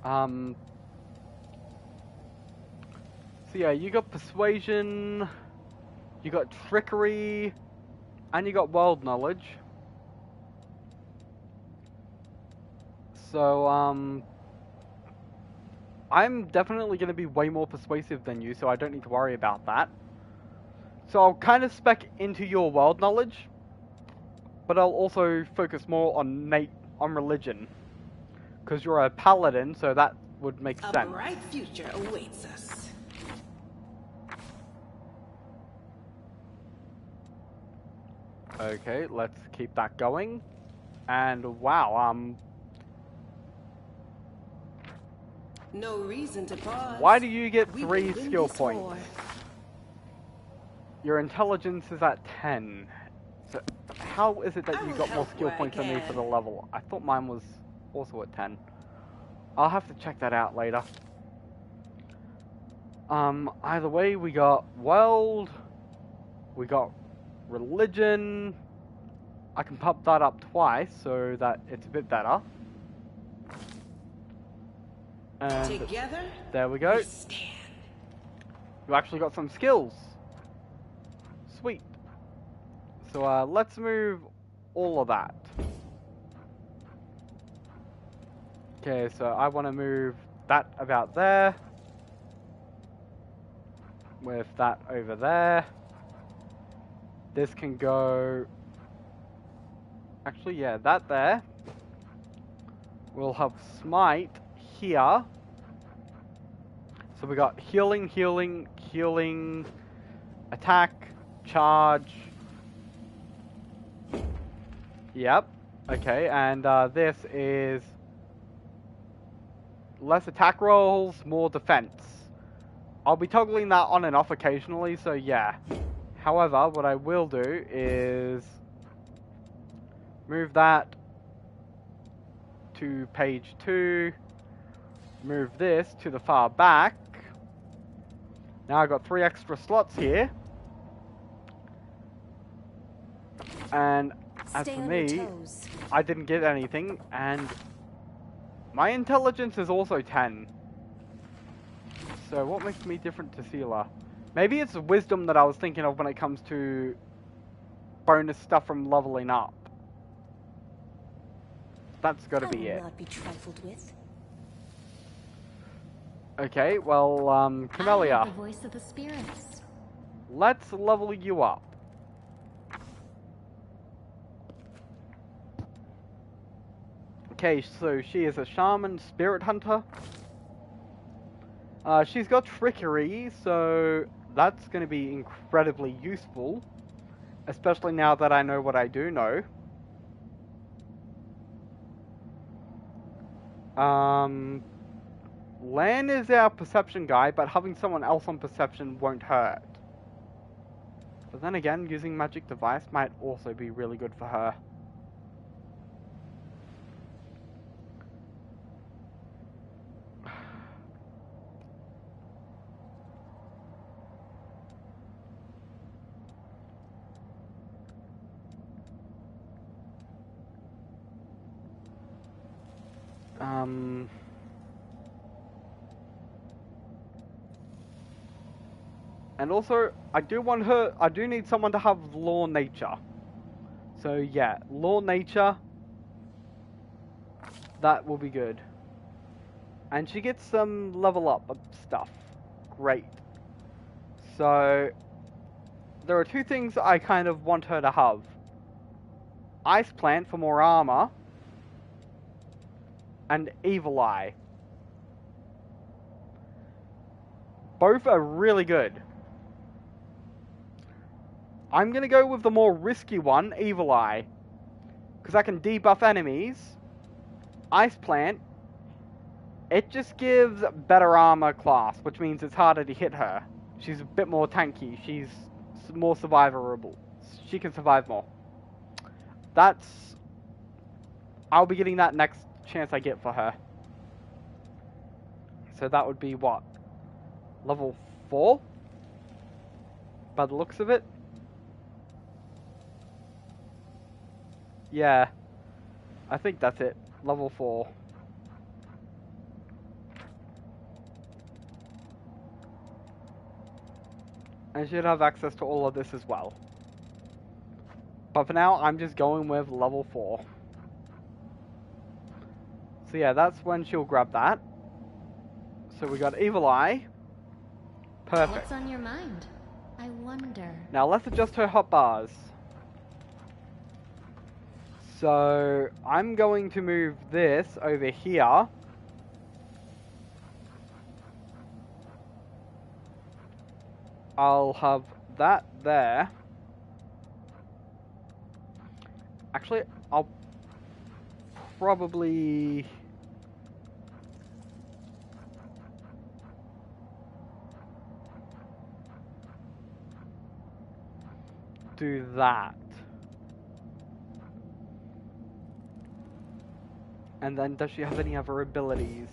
So yeah, you got Persuasion, you got Trickery, and you got World Knowledge. So, I'm definitely going to be way more persuasive than you, so I don't need to worry about that. So I'll kind of spec into your World Knowledge, but I'll also focus more on religion. Because you're a paladin, so that would make A sense. bright future awaits us. Okay, let's keep that going. And wow, No reason to pause. why do you get We 3 will win skill this points? war. Your intelligence is at 10. So how is it that I you will got more help skill where I points than me for can. the level? I thought mine was also at 10. I'll have to check that out later. Either way, we got world, we got religion. I can pop that up twice so that it's a bit better. And Together, there we go. we stand. You actually got some skills. Sweet. So let's move all of that. Okay, so I want to move that about there. With that over there. This can go... Actually, yeah, that there. We'll have smite here. So we got healing, healing, healing, attack, charge. Yep. Okay, and this is less attack rolls, more defense. I'll be toggling that on and off occasionally, so yeah. However, what I will do is move that to page 2, move this to the far back. Now I've got 3 extra slots here. And as Stay for on your me, toes. I didn't get anything, and my intelligence is also 10. So what makes me different to Sealer? Maybe it's wisdom that I was thinking of when it comes to bonus stuff from leveling up. That's got to be I will it. not be trifled with. Okay, well, I am Camellia, the voice of the spirits. let's level you up. Okay, so she is a shaman spirit hunter. She's got trickery, so that's going to be incredibly useful. Especially now that I know what I do know. Lan is our perception guy, but having someone else on perception won't hurt. But then again, using magic device might also be really good for her. And also, I do need someone to have law nature. So yeah, law nature, that will be good. And she gets some level up stuff. Great. So, there are 2 things I kind of want her to have. Ice Plant for more armor, and Evil Eye. Both are really good. I'm gonna go with the more risky one, Evil Eye. Because I can debuff enemies. Ice Plant, it just gives better armor class, which means it's harder to hit her. She's a bit more tanky, she's more survivable. She can survive more. I'll be getting that next chance I get for her. So that would be what? Level 4? By the looks of it? Yeah. I think that's it. Level 4. And should have access to all of this as well. But for now, I'm just going with level 4. So yeah, that's when she'll grab that. So we got Evil Eye. Perfect. What's on your mind? I wonder. Now let's adjust her hotbars. So I'm going to move this over here. I'll have that there. Actually, I'll probably... do that. And then does she have any other abilities?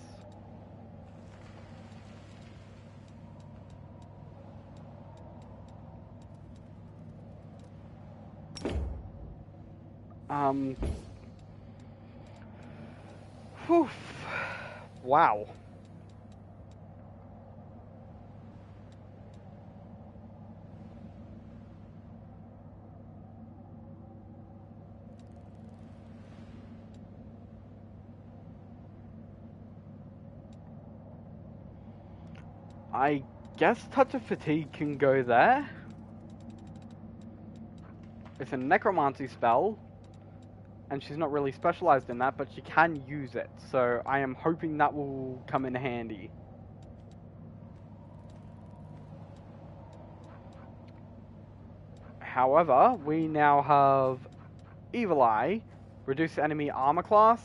Whew. Wow. I guess Touch of Fatigue can go there. It's a necromancy spell, and she's not really specialized in that, but she can use it, so I am hoping that will come in handy. However, we now have Evil Eye, reduce enemy armor class,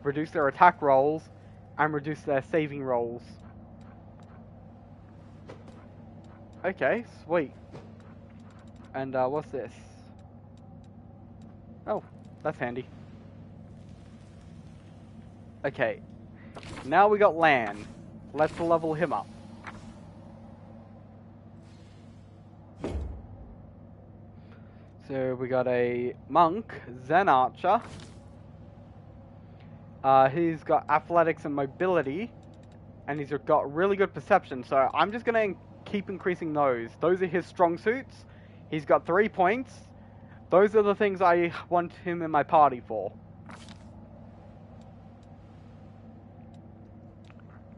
reduce their attack rolls, and reduce their saving rolls. Okay, sweet. And what's this? Oh, that's handy. Okay, now we got Lan. Let's level him up. So we got a monk, Zen Archer. He's got athletics and mobility, and he's got really good perception. So I'm just gonna keep increasing those. Those are his strong suits. He's got 3 points. Those are the things I want him in my party for.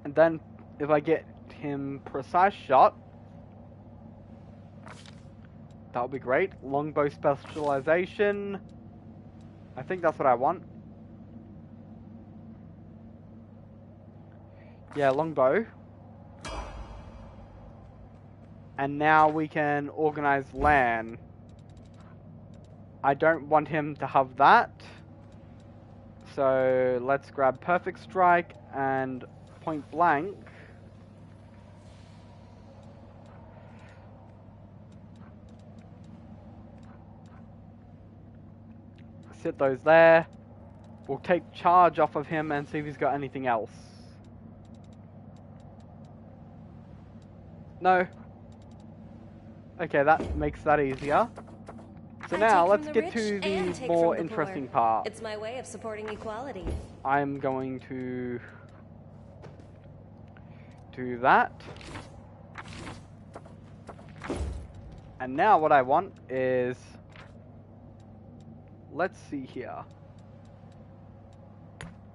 And then if I get him precise shot, that would be great. Longbow specialization. I think that's what I want. Yeah, longbow. And now we can organize Lan. I don't want him to have that. So let's grab Perfect Strike and Point Blank. Sit those there. We'll take charge off of him and see if he's got anything else. No. Okay, that makes that easier. So now let's get to the more interesting part. It's my way of supporting equality. I'm going to do that. And now what I want is, let's see here.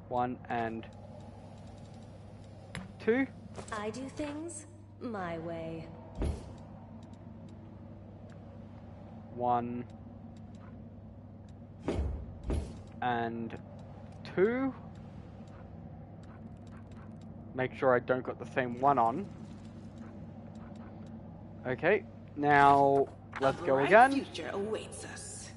1 and 2. I do things my way. 1 and 2. Make sure I don't got the same one on. Okay, now let's go again. Future awaits us.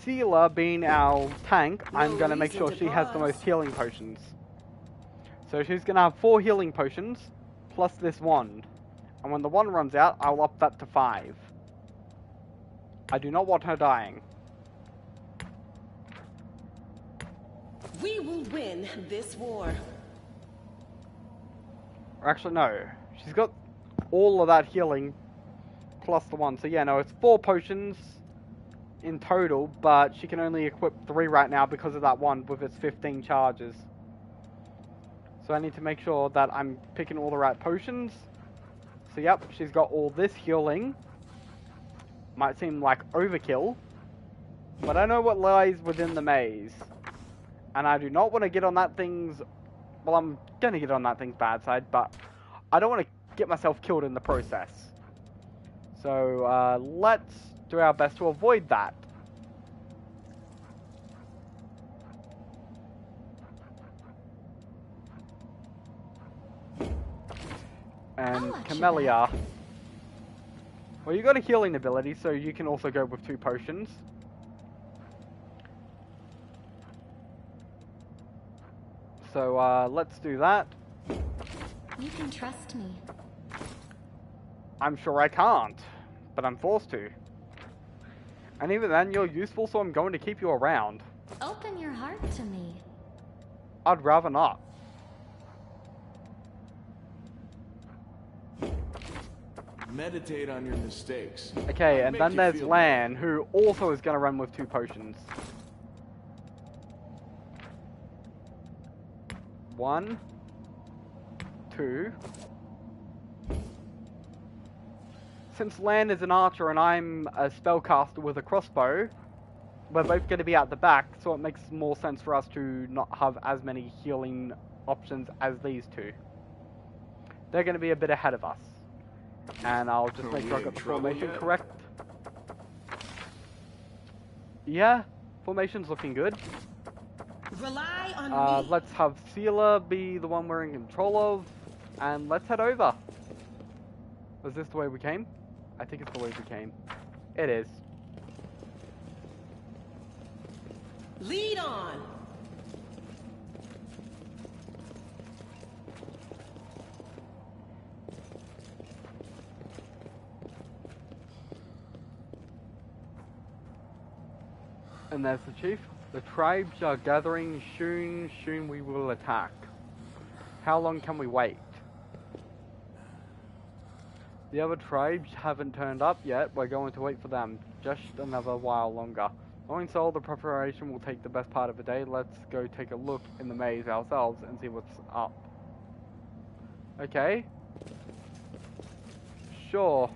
Sealer being our tank, I'm going to make sure she has the most healing potions. So she's going to have 4 healing potions, plus this wand. And when the wand runs out, I'll up that to 5. I do not want her dying. We will win this war. Or actually, no. She's got all of that healing, plus the 1. So yeah, no, it's 4 potions in total, but she can only equip 3 right now because of that one with its 15 charges. So I need to make sure that I'm picking all the right potions. So yep, she's got all this healing. Might seem like overkill, but I know what lies within the maze. And I do not want to get on that thing's... Well, I'm going to get on that thing's bad side, but I don't want to get myself killed in the process. So let's do our best to avoid that. And Camellia. Well, you got a healing ability, so you can also go with 2 potions. So let's do that. You can trust me. I'm sure I can't, but I'm forced to. And even then, you're useful, so I'm going to keep you around. Open your heart to me. I'd rather not. Meditate on your mistakes. Okay, Might and make then you there's feel Lan, who also is going to run with 2 potions. 1, 2. Since Lan is an archer and I'm a spellcaster with a crossbow, we're both going to be at the back, so it makes more sense for us to not have as many healing options as these two. They're going to be a bit ahead of us. And I'll just make sure I got the formation correct. Yeah, formation's looking good. Rely on me. Let's have Sealer be the one we're in control of, and let's head over. Was this the way we came? I think it's the way we came. It is. Lead on. And there's the chief. The tribes are gathering. Soon we will attack. How long can we wait? The other tribes haven't turned up yet. We're going to wait for them just another while longer. Knowing so, the preparation will take the best part of the day. Let's go take a look in the maze ourselves and see what's up. Okay. Sure.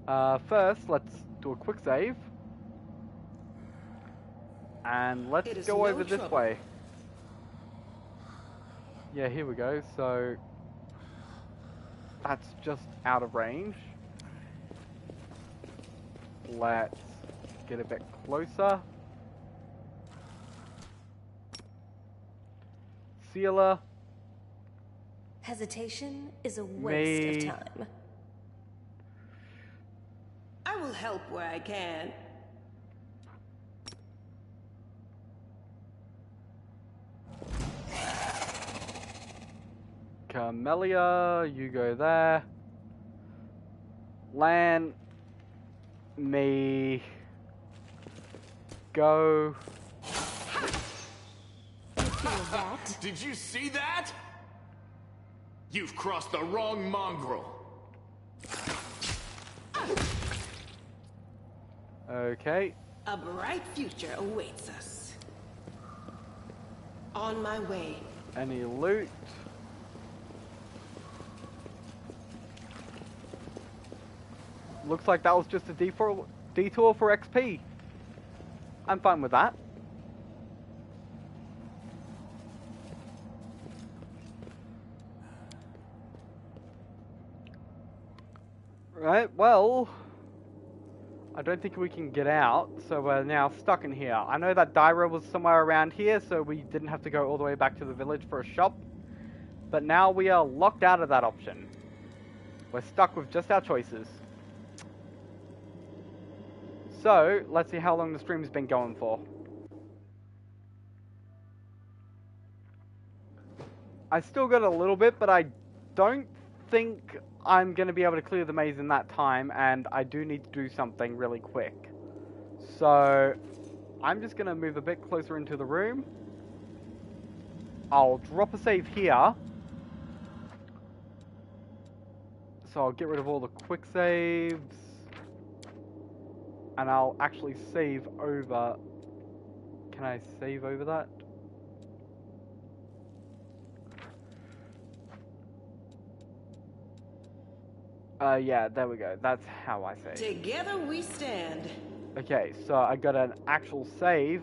First, let's do a quick save. And let's go over this way. Yeah, here we go. So, that's just out of range. Let's get a bit closer. Sealer. Hesitation is a waste of time. I will help where I can. Camellia, you go there. Lan, me, go. Did you see that? You've crossed the wrong mongrel. Okay. A bright future awaits us. On my way. Any loot? Looks like that was just a detour for XP. I'm fine with that. Right, well, I don't think we can get out, so we're now stuck in here. I know that Dyra was somewhere around here, so we didn't have to go all the way back to the village for a shop. But now we are locked out of that option. We're stuck with just our choices. So, let's see how long the stream's been going for. I still got a little bit, but I don't think I'm going to be able to clear the maze in that time, and I do need to do something really quick. So, I'm just going to move a bit closer into the room. I'll drop a save here. So I'll get rid of all the quick saves. And I'll actually save over... Can I save over that? Yeah, there we go. That's how I save. Together we stand. Okay, so I got an actual save.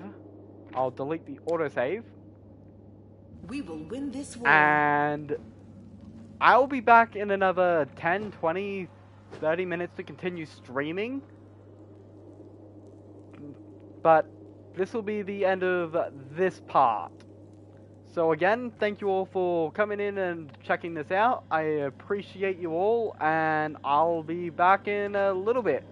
I'll delete the autosave. We will win this war. And I'll be back in another 10, 20, 30 minutes to continue streaming. But this will be the end of this part. So again, thank you all for coming in and checking this out. I appreciate you all, and I'll be back in a little bit.